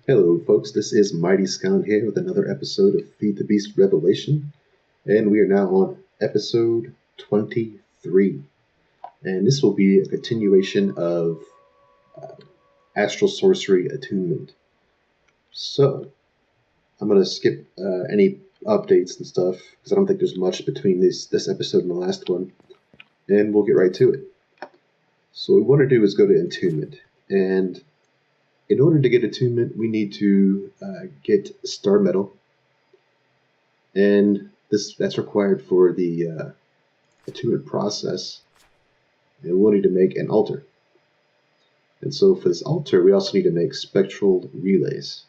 Hello folks, this is Mighty Scout here with another episode of Feed the Beast Revelation, and we are now on episode 23, and this will be a continuation of Astral Sorcery Attunement. So, I'm going to skip any updates and stuff, because I don't think there's much between this episode and the last one, and we'll get right to it. So what we want to do is go to Attunement, and in order to get attunement, we need to get star metal, and that's required for the attunement process. And we'll need to make an altar. And so for this altar, we also need to make spectral relays.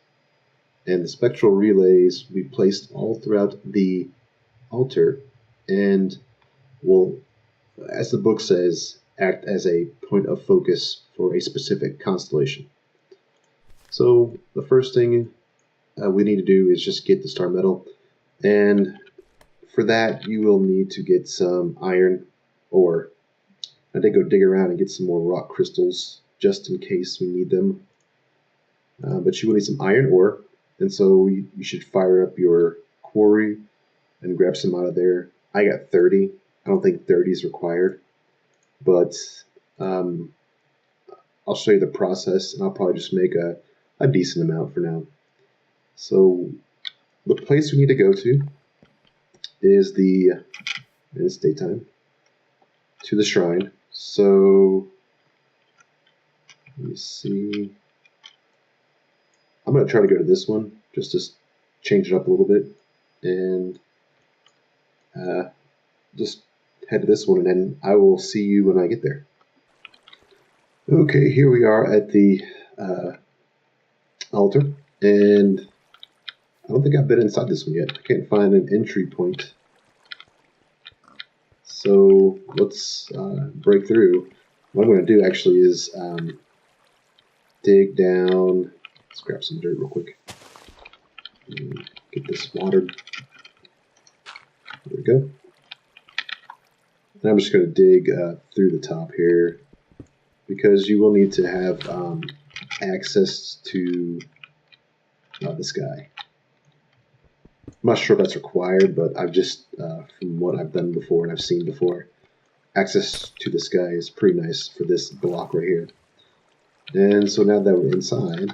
And the spectral relays we placed all throughout the altar, and will, as the book says, act as a point of focus for a specific constellation. So the first thing we need to do is just get the star metal, and for that you will need to get some iron ore. I did go dig around and get some more rock crystals just in case we need them, but you will need some iron ore, and so you should fire up your quarry and grab some out of there. I got 30. I don't think 30 is required, but I'll show you the process, and I'll probably just make a decent amount for now. So the place we need to go to is it's daytime, to the shrine. So let me see. I'm going to try to go to this one just to change it up a little bit, and just head to this one, and then I will see you when I get there. Okay, here we are at the altar, and I don't think I've been inside this one yet. I can't find an entry point. So let's break through. What I'm going to do actually is dig down. Let's grab some dirt real quick. Get this watered. There we go. And I'm just going to dig through the top here, because you will need to have access to this guy. I'm not sure if that's required, but I've just, from what I've done before and I've seen before, access to this guy is pretty nice for this block right here. And so now that we're inside,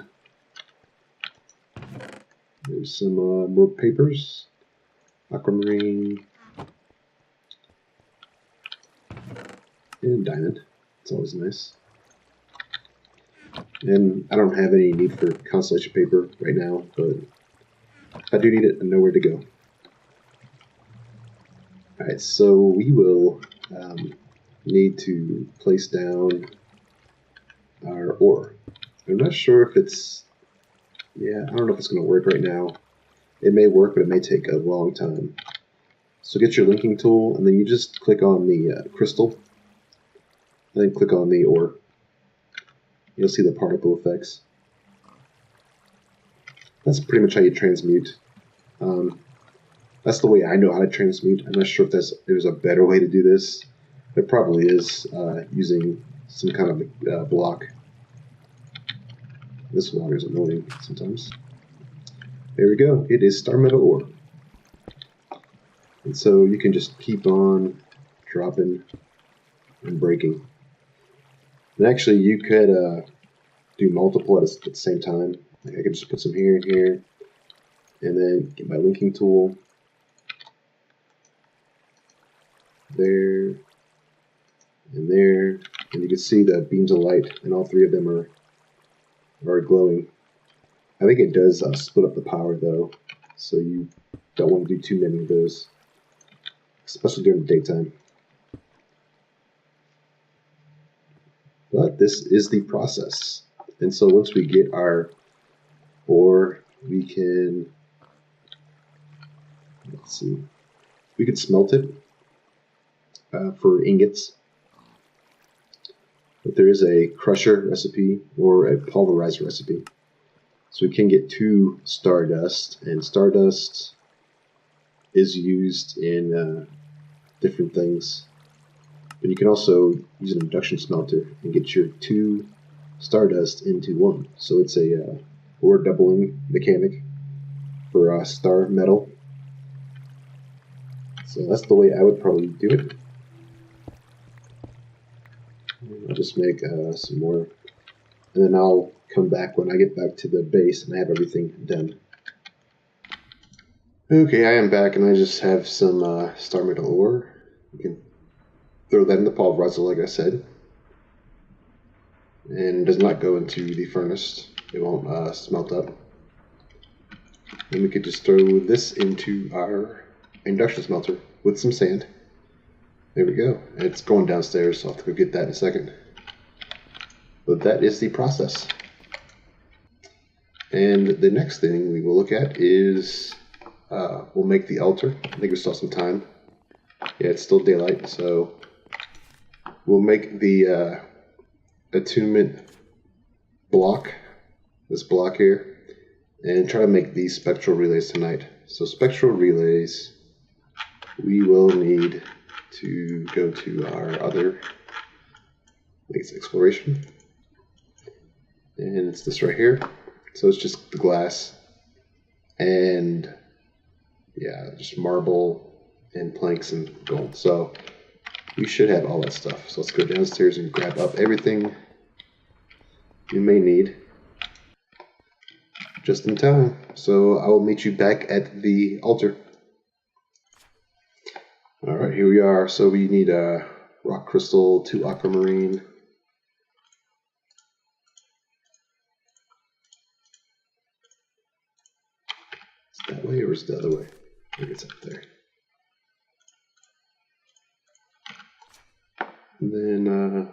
there's some more papers, aquamarine, and diamond. It's always nice. And I don't have any need for constellation paper right now, but if I do need it, I know where to go. Alright, so we will need to place down our ore. I'm not sure if it's, I don't know if it's going to work right now. It may work, but it may take a long time. So get your linking tool, and then you just click on the crystal, and then click on the ore. You'll see the particle effects. That's pretty much how you transmute. That's the way I know how to transmute. I'm not sure if there's a better way to do this. There probably is, using some kind of block. This water is annoying sometimes. There we go. It is star metal ore. And so you can just keep on dropping and breaking. And actually, you could do multiple at the same time. Like I could just put some here and here, and then get my linking tool. There, and there, and you can see the beams of light, and all three of them are glowing. I think it does split up the power though, so you don't want to do too many of those, especially during the daytime. But this is the process, and so once we get our ore, we can, let's see, we could smelt it for ingots. But there is a crusher recipe or a pulverizer recipe. So we can get 2 stardust, and stardust is used in different things. But you can also use an induction smelter and get your 2 stardust into 1. So it's a or doubling mechanic for star metal. So that's the way I would probably do it. I'll just make some more, and then I'll come back when I get back to the base and I have everything done. Okay, I am back, and I just have some star metal ore. You can throw that in the pulverizer, like I said, and it does not go into the furnace. It won't smelt up. Then we could just throw this into our induction smelter with some sand. There we go. It's going downstairs, so I'll have to go get that in a second. But that is the process. And the next thing we will look at is we'll make the altar. I think we still have some time. Yeah, it's still daylight, so we'll make the attunement block, this block here, and try to make these spectral relays tonight. So spectral relays, we will need to go to our other, I think it's exploration, and it's this right here. So it's just the glass and yeah, just marble and planks and gold. So we should have all that stuff. So let's go downstairs and grab up everything you may need just in time. So I will meet you back at the altar. Alright, here we are. So we need a rock crystal, 2 aquamarine. Is it that way or is it the other way? I think it's up there. And then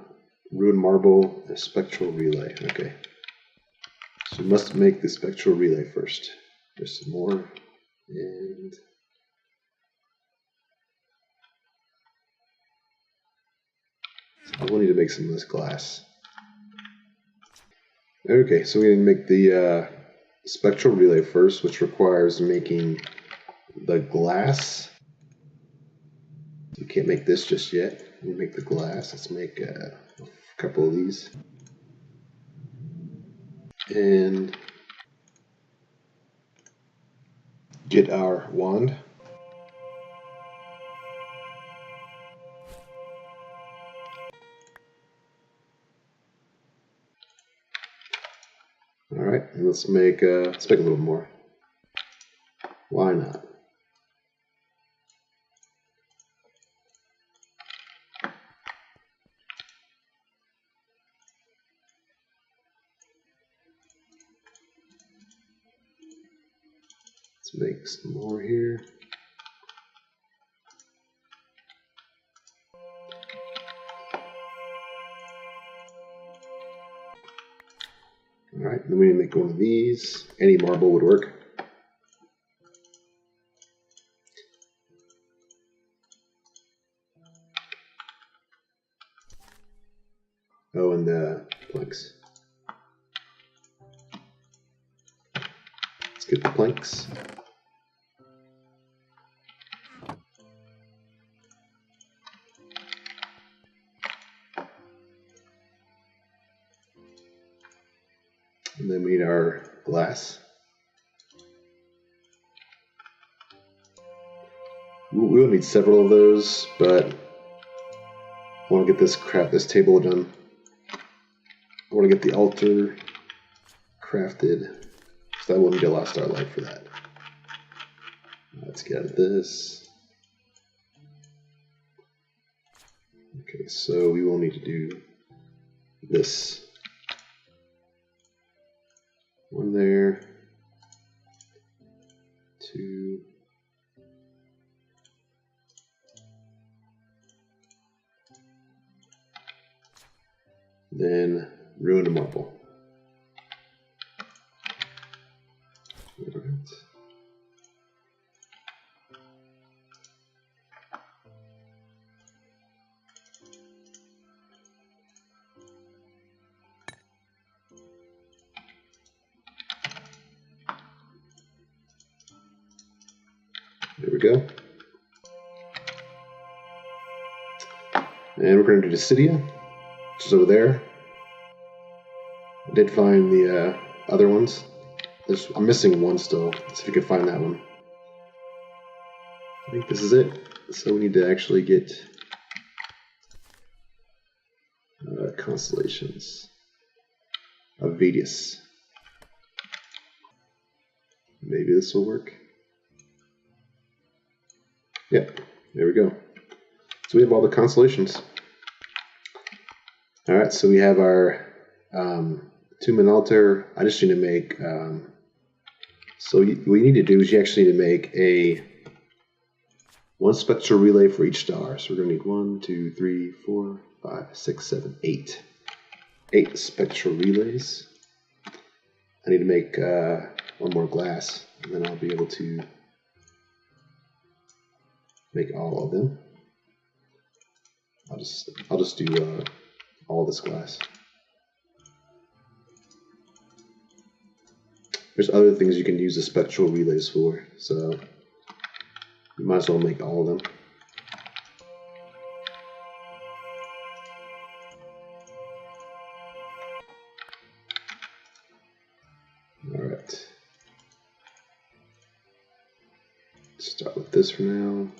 ruined marble, a spectral relay. Okay. So we must make the spectral relay first. There's some more. And I will need to make some of this glass. Okay, so we need to make the spectral relay first, which requires making the glass. We can't make this just yet. We make the glass. Let's make a couple of these. And get our wand. Alright, and let's make a little more. Why not? Let's make some more here. Alright, then we need to make one of these. Any marble would work. Oh, and the planks. Let's get the planks. And then we need our glass. We'll need several of those, but I want to get this table done. I want to get the altar crafted, so I will need a lot of starlight for that. Let's get out of this. Okay, so we will need to do this. One there, 2, then ruined marble. All right. There we go. And we're going to do Discidia, which is over there. I did find the other ones, I'm missing one still. Let's see if we can find that one. I think this is it. So we need to actually get constellations of Vetus. Maybe this will work. Yep, there we go. So we have all the constellations. All right, so we have our attunement altar. I just need to make. So what you need to do is you actually need to make one spectral relay for each star. So we're going to need 1, 2, 3, 4, 5, 6, 7, 8. 8 spectral relays. I need to make one more glass, and then I'll be able to make all of them. I'll just do all this glass. There's other things you can use the spectral relays for, so you might as well make all of them. Alright. Start with this for now.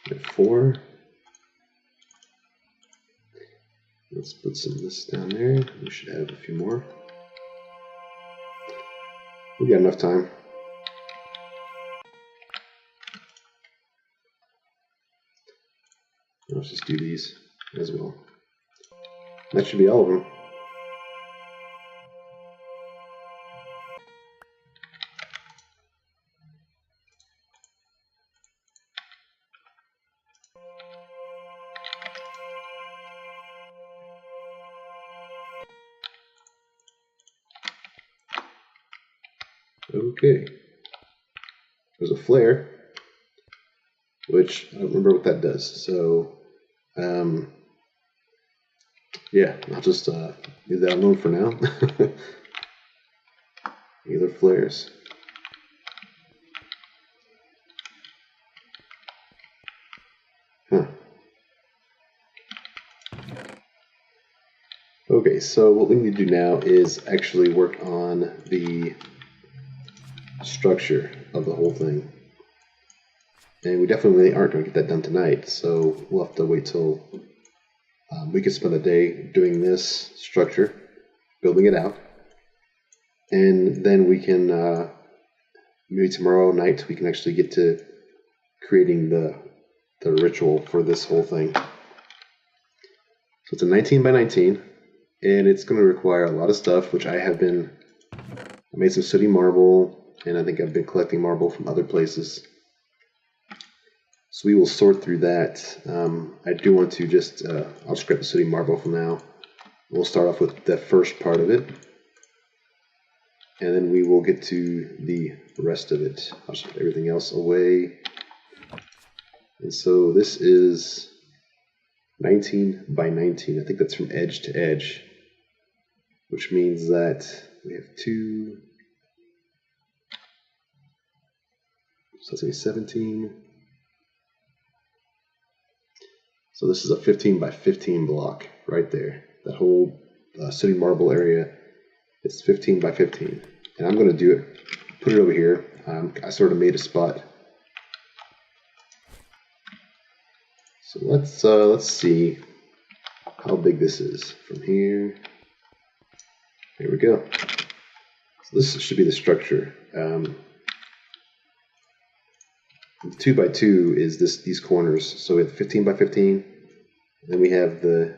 Get 4. Let's put some of this down there. We should have a few more. We got enough time. Let's just do these as well. That should be all of them. Okay. There's a flare, which I don't remember what that does. So, yeah, I'll just leave that alone for now. Either flares. Huh. Okay, so what we need to do now is actually work on the structure of the whole thing. And we definitely aren't going to get that done tonight, so we'll have to wait till we can spend the day doing this structure, building it out, and then we can, maybe tomorrow night, we can actually get to creating the ritual for this whole thing. So it's a 19 by 19, and it's going to require a lot of stuff, which I made some sooty marble, and I think I've been collecting marble from other places. So we will sort through that. I do want to just, I'll just grab the sooty marble for now. We'll start off with the first part of it, and then we will get to the rest of it. I'll just put everything else away. And so this is 19 by 19. I think that's from edge to edge, which means that we have 2, so that's going to be 17. So this is a 15 by 15 block right there. That whole sooty marble area is 15 by 15. And I'm going to do it, put it over here. I sort of made a spot. So let's see how big this is from here. Here we go. So this should be the structure. 2 by 2 is these corners. So we have 15 by 15. And then we have the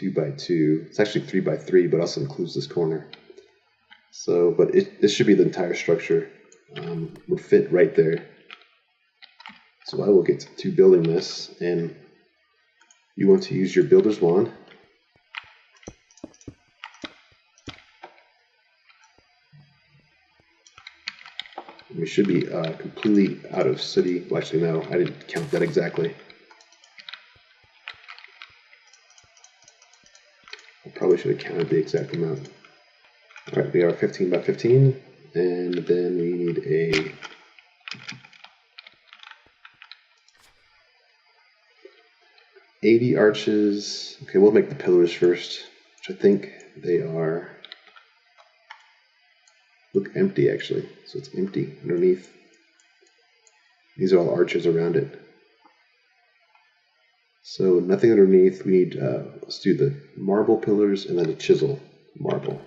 2 by 2. It's actually 3 by 3, but also includes this corner. So, but this should be the entire structure. Would fit right there. So I will get to building this, and you want to use your builder's wand. We should be completely out of sooty. Well, actually, no, I didn't count that exactly. I probably should have counted the exact amount. All right, we are 15 by 15, and then we need a 80 arches. Okay, we'll make the pillars first, which I think they are, look empty actually. So it's empty underneath. These are all arches around it. So nothing underneath. We need, let's do the marble pillars and then a chisel marble.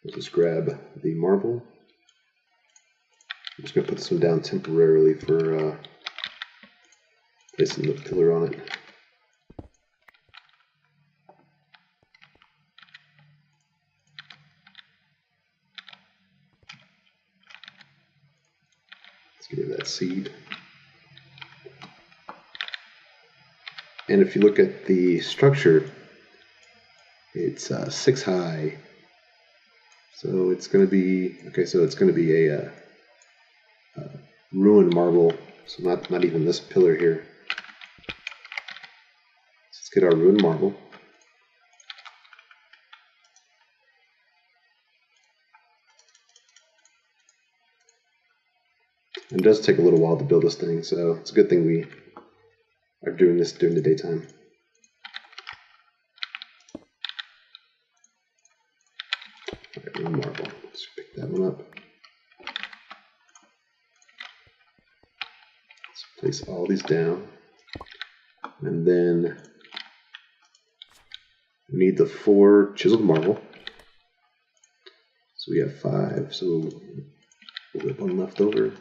Let's just grab the marble. I'm just going to put this one down temporarily for placing the pillar on it. Let's get rid of that seed. And if you look at the structure, it's 6 high. So it's going to be, okay, so it's going to be a ruined marble, so not even this pillar here. Let's get our ruined marble. It does take a little while to build this thing, so it's a good thing we are doing this during the daytime. Alright, ruined marble. Let's pick that one up. Place all these down, and then we need the 4 chiseled marble. So we have 5, so we'll get 1 left over.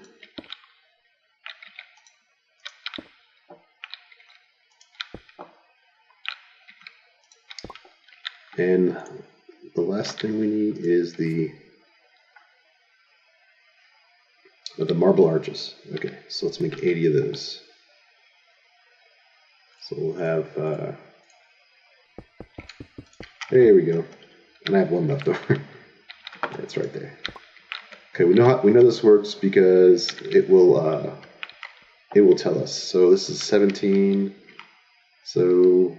And the last thing we need is the marble arches. Okay, so let's make 80 of those. So we'll have, there we go. And I have 1 left over. That's right there. Okay, we know this works because it will tell us. So this is 17. So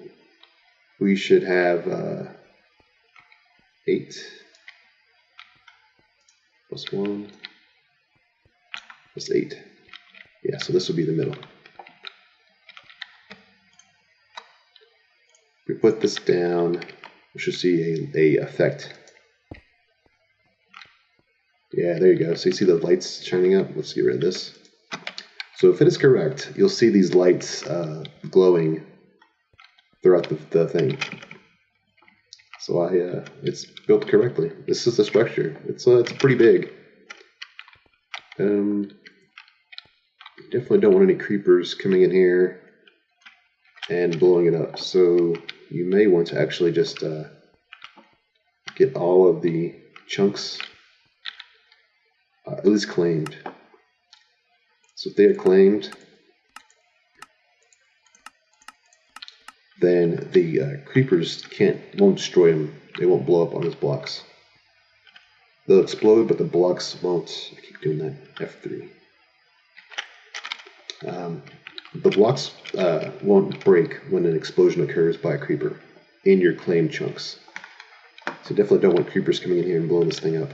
we should have 8 plus 1. Plus 8. Yeah, so this will be the middle. If we put this down, we should see a effect. Yeah, there you go. So you see the lights shining up? Let's get rid of this. So if it is correct, you'll see these lights glowing throughout the thing. So it's built correctly. This is the structure. It's pretty big. Definitely don't want any creepers coming in here and blowing it up. So you may want to actually just get all of the chunks at least claimed. So if they are claimed, then the creepers won't destroy them. They won't blow up on those blocks. They'll explode, but the blocks won't. I keep doing that. F3. The blocks won't break when an explosion occurs by a creeper in your claimed chunks. So definitely don't want creepers coming in here and blowing this thing up.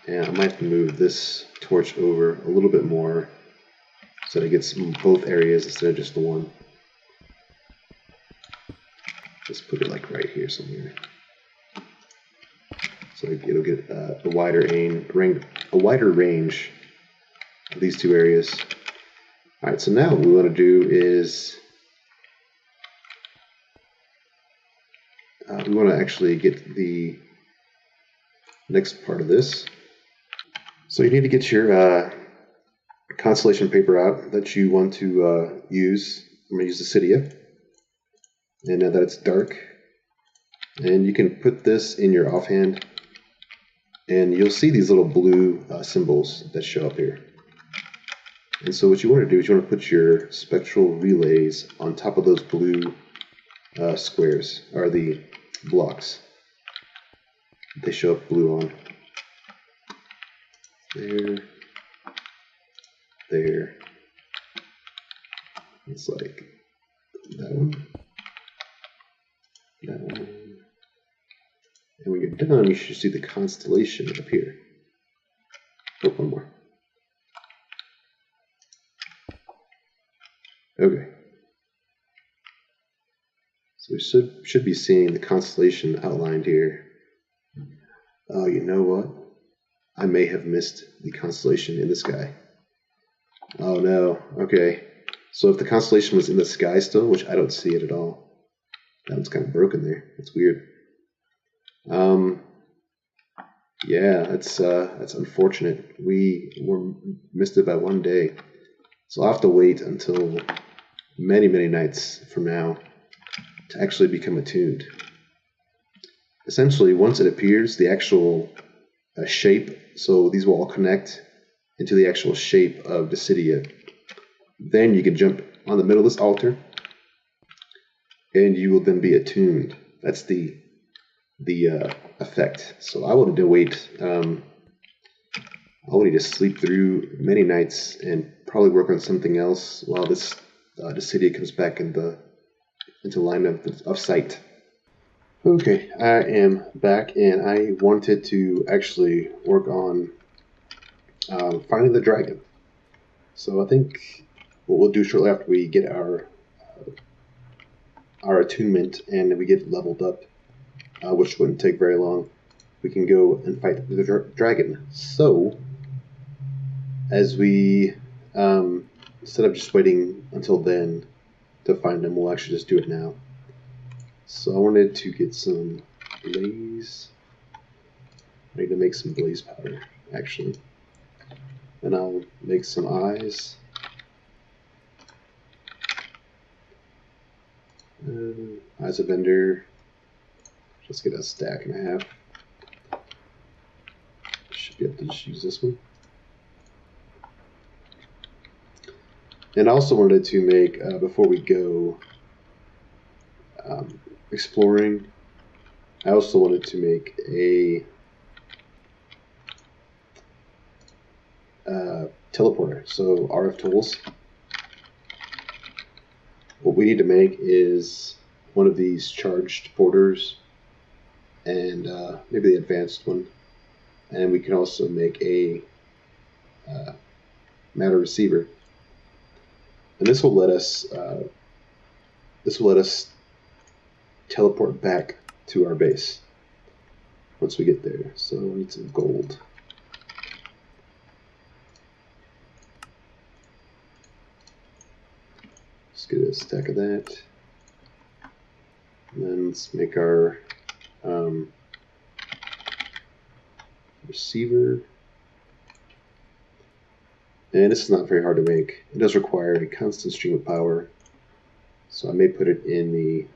And I might have to move this torch over a little bit more so that it gets both areas instead of just the one. Just put it like right here somewhere. So it'll get a wider range of these 2 areas. Alright, so now what we want to do is we want to actually get the next part of this. So you need to get your constellation paper out that you want to use. I'm going to use Discidia. And now that it's dark, and you can put this in your offhand, and you'll see these little blue symbols that show up here. And so what you want to do is you want to put your spectral relays on top of those blue squares, or the blocks. They show up blue on. There. It's like that one. That one. And when you're done, you should see the constellation up here. Oh, one more. Okay. So we should be seeing the constellation outlined here. Oh, you know what? I may have missed the constellation in the sky. Oh no. Okay. So if the constellation was in the sky still, which I don't see it at all, that one's kind of broken there. It's weird. Yeah, that's unfortunate. We missed it by one day, so I'll have to wait until many nights from now to actually become attuned. Essentially, once it appears, the actual shape, so these will all connect into the actual shape of Discidia. Then you can jump on the middle of this altar, and you will then be attuned. That's the effect. So I wanted to wait. I'll need to sleep through many nights and probably work on something else while this Discidia comes back into line of sight. Okay, I am back, and I wanted to actually work on finding the dragon. So I think what we'll do shortly after we get our attunement and we get leveled up, which wouldn't take very long, we can go and fight the dragon. So, as we, instead of just waiting until then to find him, we'll actually just do it now. So I wanted to get some blaze. I need to make some blaze powder, actually. And I'll make some eyes. Eyes of Ender. Let's get a stack and a half. Should be able to just use this one. And I also wanted to make, before we go exploring, I also wanted to make a teleporter, so RF tools. What we need to make is one of these charged porters and maybe the advanced one, and we can also make a matter receiver, and this will let us teleport back to our base once we get there. So we need some gold. Let's get a stack of that. And then let's make our receiver. And this is not very hard to make. It does require a constant stream of power. So I may put it in the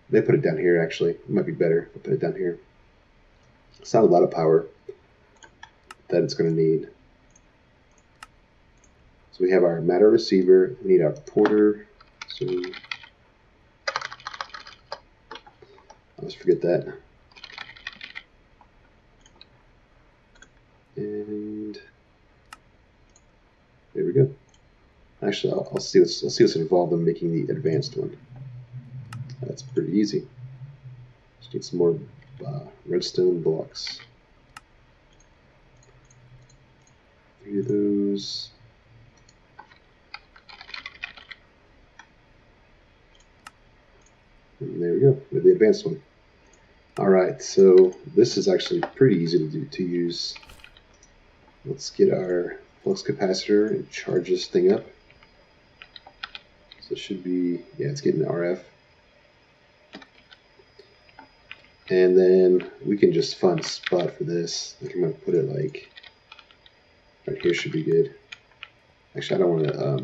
may put it down here actually. It might be better if I put it down here. It's not a lot of power that it's going to need. So we have our matter receiver, we need our porter, so let's forget that. And there we go. Actually, I'll see what's involved in making the advanced one. That's pretty easy. Just need some more redstone blocks. 3 of those. And there we go, with the advanced one. Alright, so this is actually pretty easy to use. Let's get our flux capacitor and charge this thing up. So it should be, yeah, it's getting RF. And then we can just find a spot for this. I think I'm going to put it like right here should be good. Actually, I don't want to,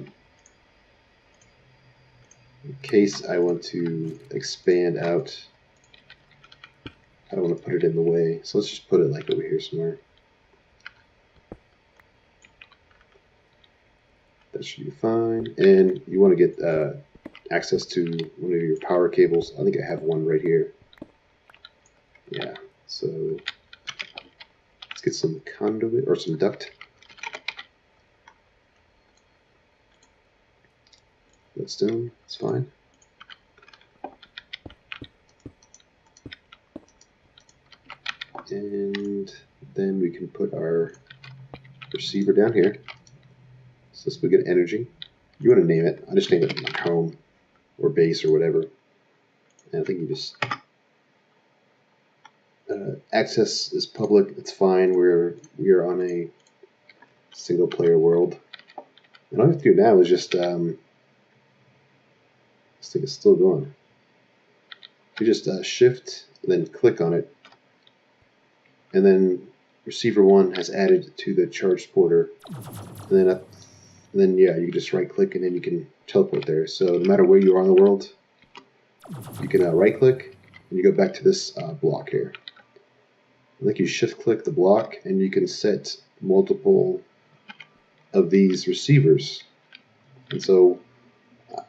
in case I want to expand out, I don't want to put it in the way. So let's just put it like over here somewhere. That should be fine. And you want to get access to one of your power cables. I think I have one right here. Yeah, so let's get some conduit or some duct. Redstone, it's fine. And then we can put our receiver down here. So this will get energy. You want to name it. I just name it like home or base or whatever. And I think you just access is public. It's fine. We are on a single player world. And all I have to do now is just this thing is still going. You just shift, then click on it, and then receiver 1 has added to the charged porter. And then yeah, you just right click and then you can teleport there. So no matter where you are in the world, you can right click and you go back to this block here. I think you shift click the block and you can set multiple of these receivers. And so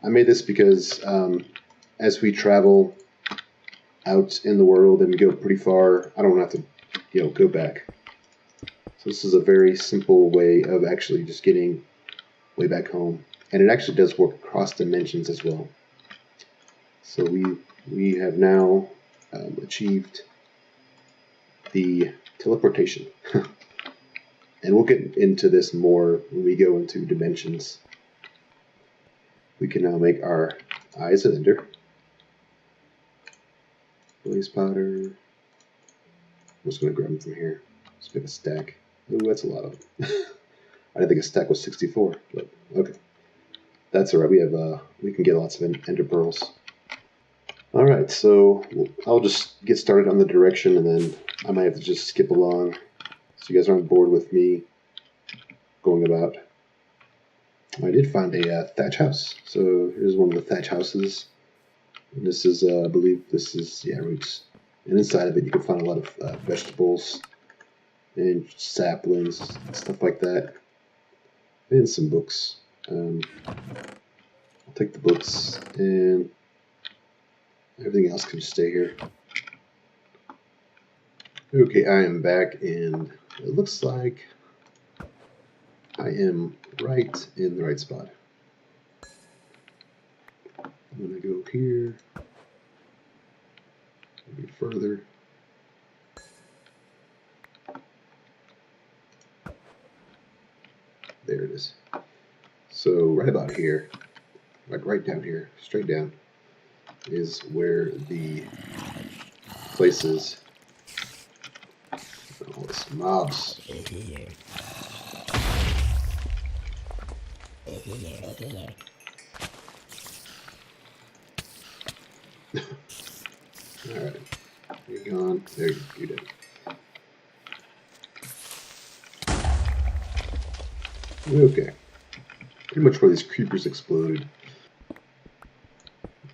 I made this because as we travel out in the world and we go pretty far, I don't have to go back. So this is a very simple way of actually just getting way back home, and it actually does work across dimensions as well. So we have now achieved the teleportation. And we'll get into this more when we go into dimensions. We can now make our eyes of Ender. Blaze powder. I'm just going to grab them from here. Just make a stack. Ooh, that's a lot of them. I didn't think a stack was 64, but okay. That's alright. We can get lots of Ender pearls. Alright, so I'll just get started on the direction, and then I might have to just skip along so you guys aren't bored with me going about. I did find a thatch house. So here's one of the thatch houses. And this is, I believe this is, yeah, roots. And inside of it you can find a lot of vegetables and saplings, stuff like that. And some books. I'll take the books, and everything else can just stay here. Okay, I am back, and it looks like I am right in the right spot. I'm going to go here, maybe further. There it is. So right about here, like right down here, straight down, is where the place is. All this mobs. Alright, you're gone. There you did. Okay. Pretty much where these creepers exploded.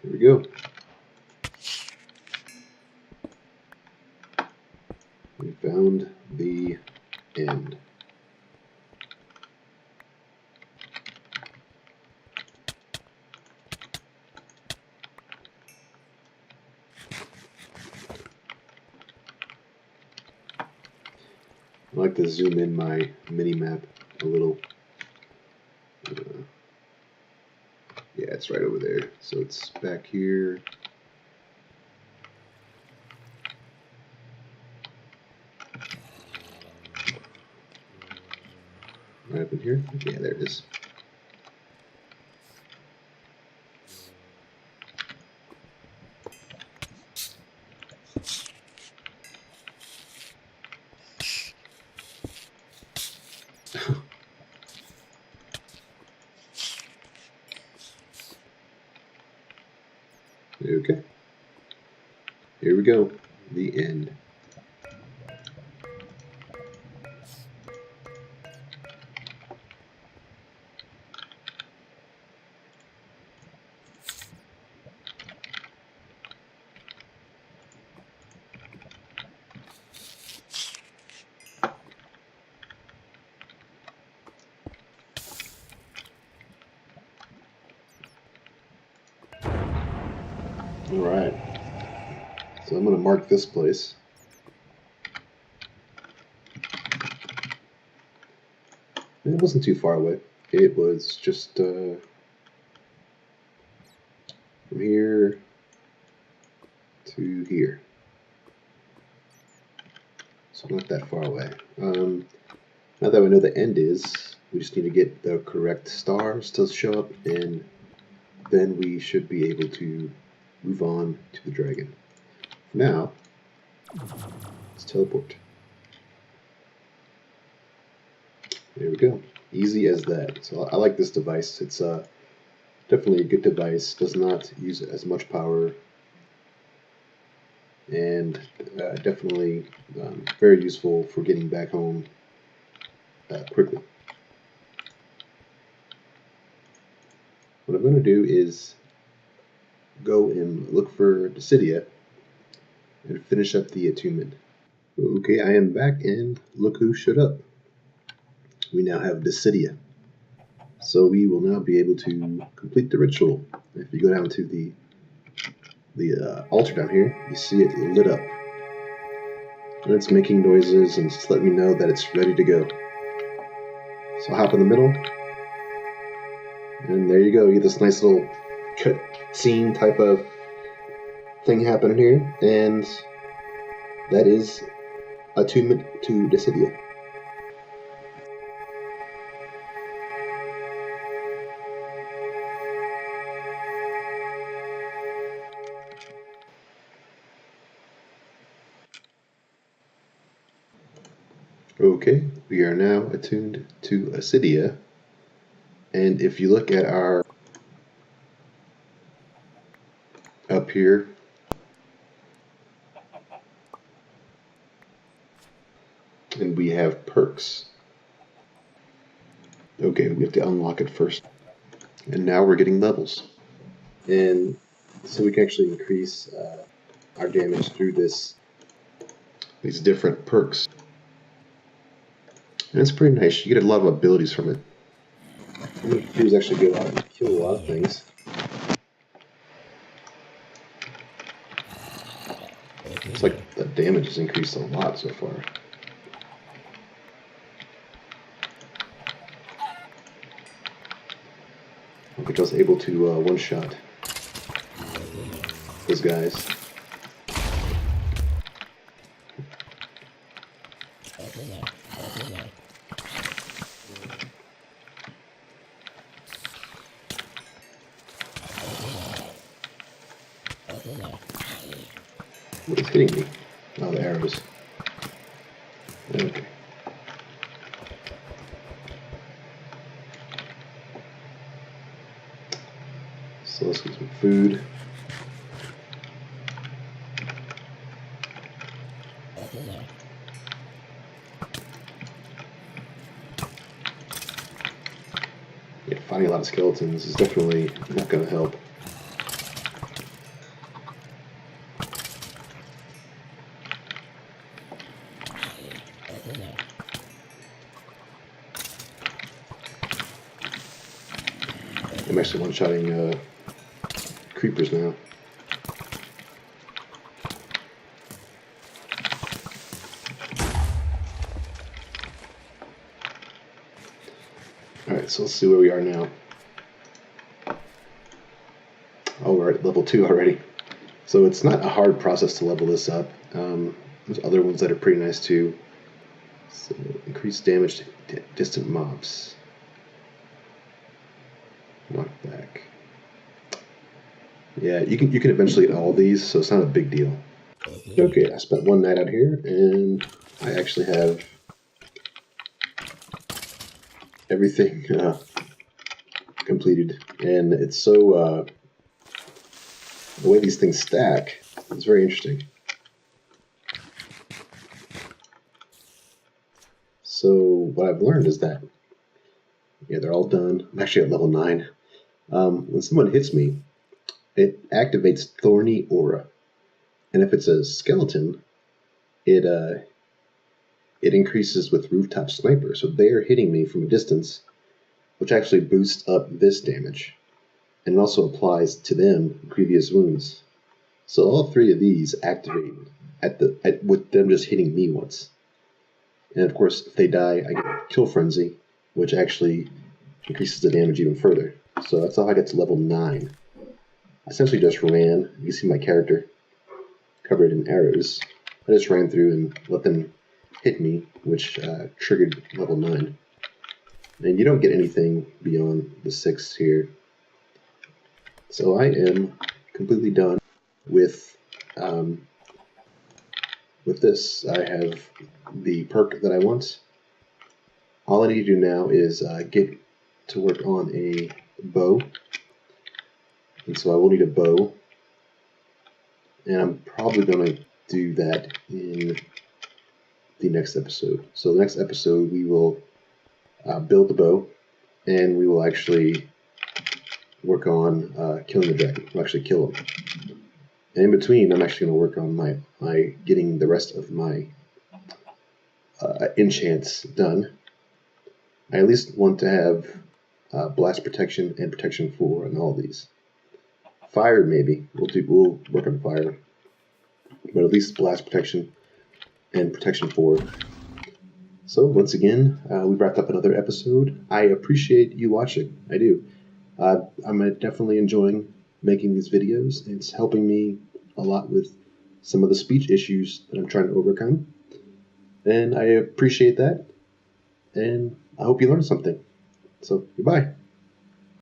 Here we go. We found the end. I like to zoom in my mini-map a little. Yeah, it's right over there. So it's back here. Right up in here? Yeah, there it is. Okay. Here we go. The end. Alright, so I'm going to mark this place. And it wasn't too far away. It was just from here to here. So not that far away. Now that we know the end is, We just need to get the correct stars to show up, and then we should be able to move on to the dragon. For now, let's teleport. There we go. Easy as that. So I like this device. It's definitely a good device. Does not use as much power, and definitely very useful for getting back home quickly. What I'm going to do is go and look for Discidia and finish up the attunement. Okay, I am back, and look who showed up. We now have Discidia. So we will now be able to complete the ritual. If you go down to the altar down here, you see it lit up. And it's making noises and it's letting me know that it's ready to go. So I'll hop in the middle. And there you go. You get this nice little cut scene type of thing happening here. And that is attunement to Discidia. Okay, we are now attuned to Discidia, and if you look at our up here, and we have perks. Okay, we have to unlock it first, and now we're getting levels, and so we can actually increase our damage through these different perks. And it's pretty nice. You get a lot of abilities from it. What you can do is actually go out and kill a lot of things. It's like the damage has increased a lot so far. Which I was able to one-shot those guys. What is hitting me? Oh, the arrows. Okay. So let's get some food. Yeah, finding a lot of skeletons is definitely not going to help. I'm actually one-shotting creepers now. Alright, so let's see where we are now. Oh, we're at level 2 already. So it's not a hard process to level this up. There's other ones that are pretty nice too. So increased damage to distant mobs. Knockback. Yeah, you can eventually get all of these, so it's not a big deal. Okay, I spent one night out here, and I actually have everything completed. And it's so the way these things stack, it's very interesting. So what I've learned is that, yeah, they're all done. I'm actually at level 9. When someone hits me, it activates Thorny Aura. And if it's a skeleton, it increases with Rooftop Sniper. So they're hitting me from a distance, which actually boosts up this damage. And it also applies to them previous wounds. So all 3 of these activate with them just hitting me once. And of course, if they die, I get Kill Frenzy, which actually increases the damage even further. So that's how I get to level 9. I essentially just ran. You can see my character covered in arrows. I just ran through and let them hit me, which triggered level 9. and you don't get anything beyond the 6 here. So I am completely done with this. I have the perk that I want. All I need to do now is get to work on a bow, and so I will need a bow, and I'm probably going to do that in the next episode. So the next episode we will build the bow, and we will actually work on killing the dragon. We'll actually kill him. And in between, I'm actually going to work on my getting the rest of my enchants done. I at least want to have blast protection and protection 4 on all these. Fire, maybe. We'll work on fire, but at least blast protection and protection 4. So once again, we've wrapped up another episode. I appreciate you watching. I do. I'm definitely enjoying making these videos. It's helping me a lot with some of the speech issues that I'm trying to overcome, and I appreciate that, and I hope you learned something. So goodbye.